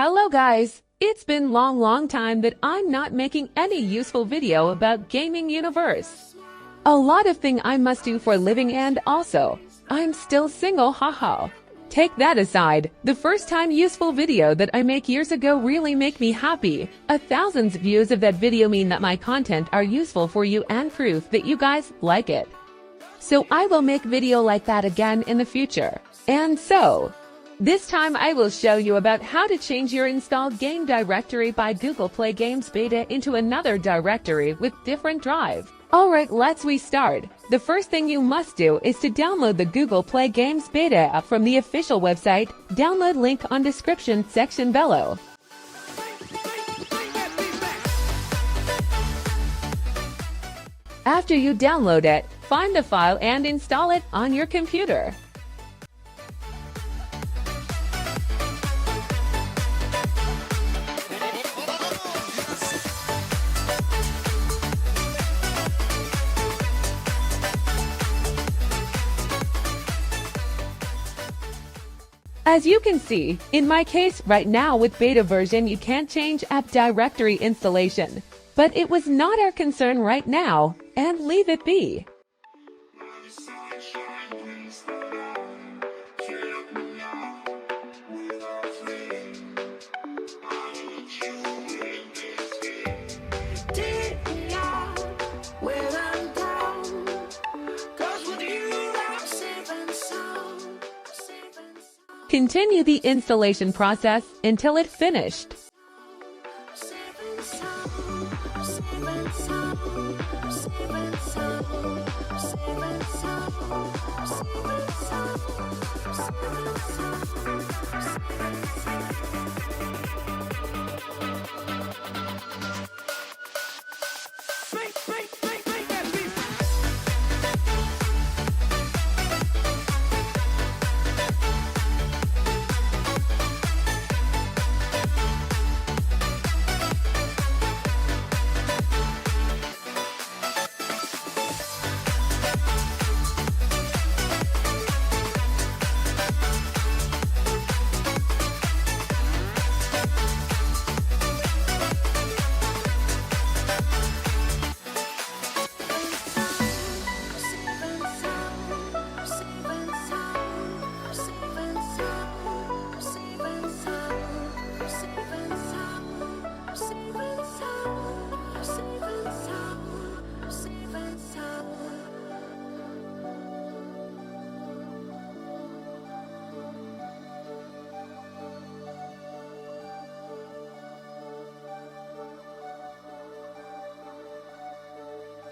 Hello guys! It's been long time that I'm not making any useful video about gaming universe. A lot of thing I must do for living, and also, I'm still single, haha. Take that aside, the first time useful video that I make years ago really make me happy. 1,000 views of that video mean that my content are useful for you and proof that you guys like it. So I will make video like that again in the future. And so, this time I will show you about how to change your installed game directory by Google Play Games Beta into another directory with different drive. Alright, let's restart. The first thing you must do is to download the Google Play Games Beta app from the official website. Download link on description section below. After you download it, find the file and install it on your computer. As you can see, in my case right now with beta version you can't change app directory installation. But it was not our concern right now, and leave it be. Continue the installation process until it finished.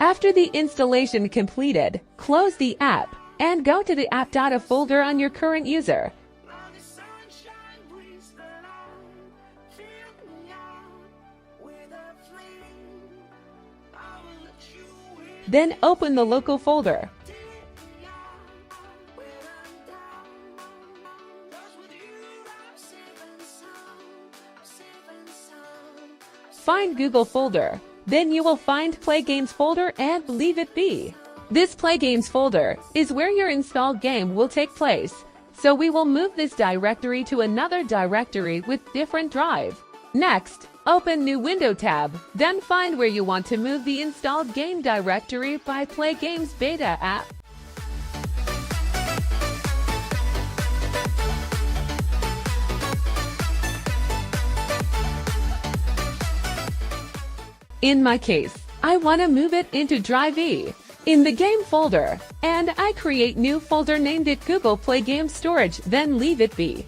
After the installation completed, close the app and go to the app data folder on your current user. Then open the local folder. Find Google folder. Then you will find Play Games folder and leave it be. This Play Games folder is where your installed game will take place. So we will move this directory to another directory with different drive. Next, open new window tab. Then find where you want to move the installed game directory by Play Games Beta app. In my case, I want to move it into Drive E in the game folder, and I create new folder named it Google Play Game Storage, then leave it be.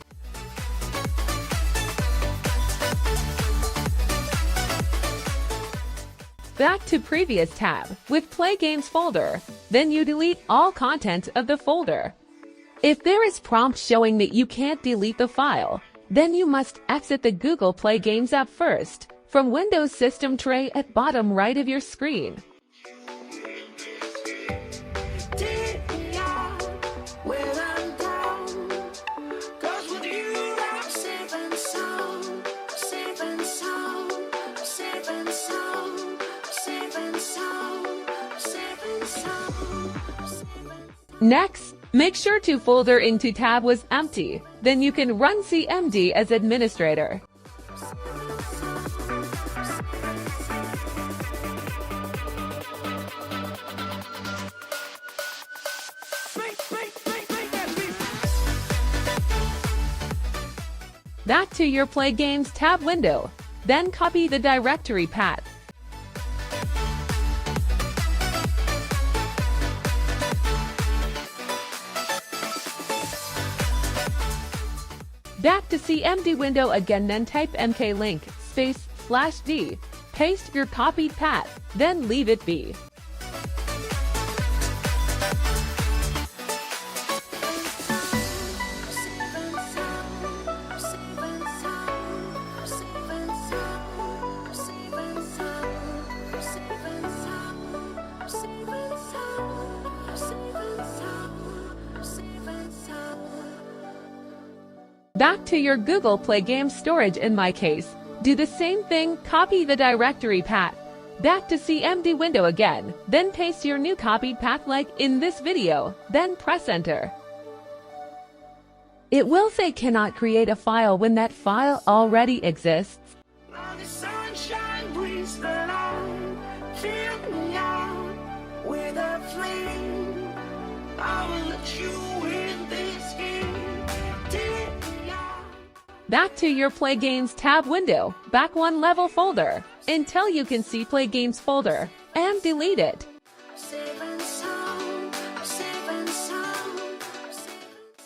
Back to previous tab with Play Games folder, then you delete all content of the folder. If there is prompt showing that you can't delete the file, then you must exit the Google Play Games app first. From Windows System Tray at bottom right of your screen. Next, make sure to folder into tab was empty, then you can run CMD as administrator. Back to your Play Games tab window. Then copy the directory path. Back to CMD window again, then type mklink /d. Paste your copied path, then leave it be. Back to your Google Play Games storage in my case. Do the same thing, copy the directory path. Back to CMD window again, then paste your new copied path like in this video, then press enter. It will say cannot create a file when that file already exists. The sunshine brings the light, fill me out with a flame. I will let you in this game. Back to your Play Games tab window, back one level folder, until you can see Play Games folder, and delete it.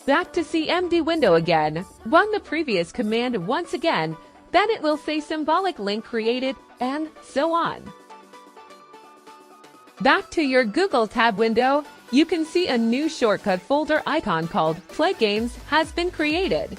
Back to CMD window again, run the previous command once again, then it will say symbolic link created, and so on. Back to your Google tab window, you can see a new shortcut folder icon called Play Games has been created.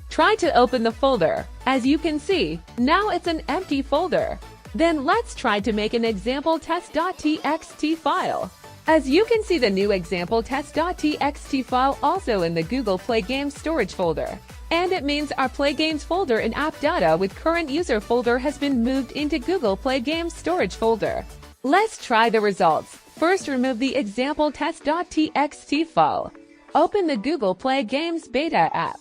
Try to open the folder. As you can see, now it's an empty folder. Then let's try to make an example test.txt file. As you can see, the new example test.txt file also in the Google Play Games storage folder. And it means our Play Games folder in app data with current user folder has been moved into Google Play Games storage folder. Let's try the results. First, remove the example test.txt file. Open the Google Play Games beta app.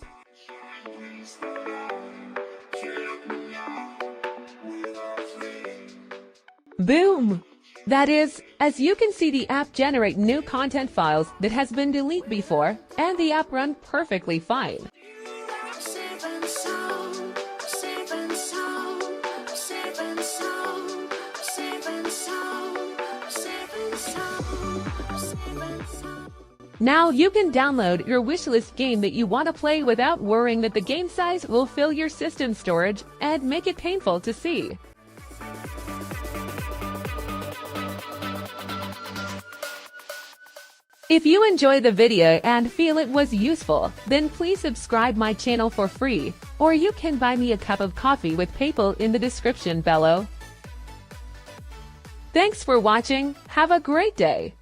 Boom! That is, as you can see, the app generate new content files that has been deleted before, and the app run perfectly fine. Now you can download your wishlist game that you want to play without worrying that the game size will fill your system storage and make it painful to see. If you enjoy the video and feel it was useful, then please subscribe my channel for free, or you can buy me a cup of coffee with PayPal in the description below. Thanks for watching. Have a great day.